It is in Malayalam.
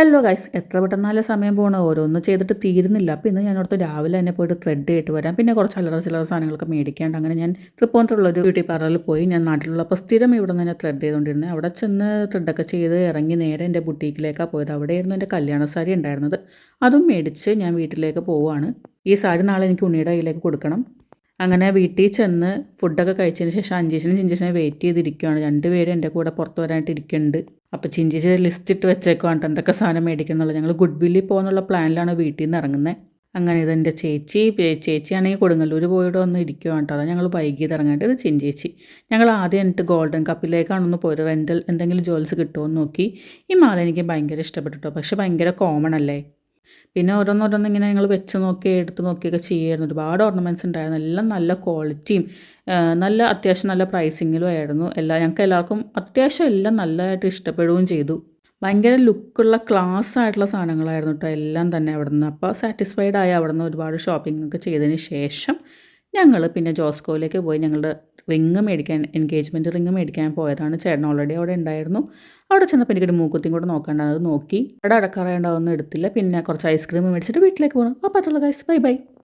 ഹലോ ഗൈസ്, എത്ര പെട്ടെന്നാലും സമയം പോകണം, ഓരോന്ന് ചെയ്തിട്ട് തീരുന്നില്ല. അപ്പോൾ ഇന്ന് ഞാനോടത്ത് രാവിലെ തന്നെ പോയിട്ട് ത്രെഡ് ആയിട്ട് വരാം. പിന്നെ കുറച്ച് ചില്ലറ സാധനങ്ങളൊക്കെ മേടിക്കാണ്ട് അങ്ങനെ ഞാൻ തൃപ്പൂണിത്തുള്ളൊരു ബ്യൂട്ടി പാർലറിൽ പോയി. ഞാൻ നാട്ടിലുള്ളപ്പോൾ സ്ഥിരം ഇവിടെ നിന്ന് തന്നെ ത്രെഡ് ചെയ്തുകൊണ്ടിരുന്നത്. അവിടെ ചെന്ന് ത്രെഡൊക്കെ ചെയ്ത് ഇറങ്ങി നേരെ എൻ്റെ ബുട്ടീക്കിലേക്കാണ് പോയത്. അവിടെയായിരുന്നു എൻ്റെ കല്യാണ സാരി ഉണ്ടായിരുന്നത്. അതും മേടിച്ച് ഞാൻ വീട്ടിലേക്ക് പോവുകയാണ്. ഈ സാരി നാളെ എനിക്ക് ഉണ്ണിയുടെ കയ്യിലേക്ക് കൊടുക്കണം. അങ്ങനെ വീട്ടിൽ ചെന്ന് ഫുഡൊക്കെ കഴിച്ചതിന് ശേഷം അഞ്ചേച്ചനും ചിഞ്ചേച്ചനെ വെയിറ്റ് ചെയ്തിരിക്കുകയാണ്. രണ്ടുപേരും എൻ്റെ കൂടെ പുറത്ത് വരാനായിട്ട് ഇരിക്കുന്നുണ്ട്. അപ്പോൾ ചിഞ്ചേച്ചി ലിസ്റ്റ് ഇട്ട് വെച്ചേക്കുവാണ് എന്തൊക്കെ സാധനം മേടിക്കുന്നുള്ളത്. ഞങ്ങൾ ഗുഡ് വില്ലിൽ പോകുന്നുള്ള പ്ലാനിലാണ് വീട്ടിൽ നിന്ന് ഇറങ്ങുന്നത്. അങ്ങനെ ഇതെൻ്റെ ചേച്ചിയാണെങ്കിൽ കൊടുങ്ങല്ലൂർ പോയിട്ട് വന്ന് ഇരിക്കുവാണ് കേട്ടോ. അതാണ് ഞങ്ങൾ വൈകിയത് ഇറങ്ങാനായിട്ട്. ഇത് ചിഞ്ചേച്ചി. ഞങ്ങൾ ആദ്യം എന്നിട്ട് ഗോൾഡൻ കപ്പിലേക്കാണൊന്ന് പോയത്. റെൻ്റൽ എന്തെങ്കിലും ജോൽസ് കിട്ടുമോ എന്ന് നോക്കി. ഈ മാല എനിക്ക് ഭയങ്കര ഇഷ്ടപ്പെട്ടു കേട്ടോ. പക്ഷേ ഭയങ്കര കോമൺ അല്ലേ. പിന്നെ ഓരോന്നോരോന്ന് ഇങ്ങനെ ഞങ്ങൾ വെച്ച് നോക്കി എടുത്ത് നോക്കിയൊക്കെ ചെയ്യുമായിരുന്നു. ഒരുപാട് ഓർണമെൻറ്റ്സ് ഉണ്ടായിരുന്നു. എല്ലാം നല്ല ക്വാളിറ്റിയും നല്ല അത്യാവശ്യം നല്ല പ്രൈസിങ്ങിലും ആയിരുന്നു. ഞങ്ങൾക്ക് എല്ലാവർക്കും അത്യാവശ്യം എല്ലാം നല്ലതായിട്ട് ഇഷ്ടപ്പെടുകയും ചെയ്തു. ഭയങ്കര ലുക്കുള്ള ക്ലാസ് ആയിട്ടുള്ള സാധനങ്ങളായിരുന്നു കേട്ടോ എല്ലാം തന്നെ അവിടെ നിന്ന്. അപ്പോൾ സാറ്റിസ്ഫൈഡ് ആയി അവിടെ നിന്ന് ഒരുപാട് ഷോപ്പിംഗ് ഒക്കെ ചെയ്തതിന് ശേഷം ഞങ്ങൾ പിന്നെ ജോസ്കോയിലേക്ക് പോയി. ഞങ്ങളുടെ റിങ് മേടിക്കാൻ, എൻഗേജ്മെൻറ്റ് റിങ് മേടിക്കാൻ പോയതാണ്. ചേട്ടൻ ഓൾറെഡി അവിടെ ഉണ്ടായിരുന്നു. അവിടെ ചെന്നപ്പോൾ എനിക്കൊരു മൂക്കുത്തിയും കൂടെ നോക്കാണ്ട് അത് നോക്കി. അവിടെ അടക്കാറായതുകൊണ്ട് അതൊന്നും എടുത്തില്ല. പിന്നെ കുറച്ച് ഐസ്ക്രീം മേടിച്ചിട്ട് വീട്ടിലേക്ക് പോകണം. അപ്പോൾ പറ്റുള്ള ഗൈസ്, ബൈ ബൈ.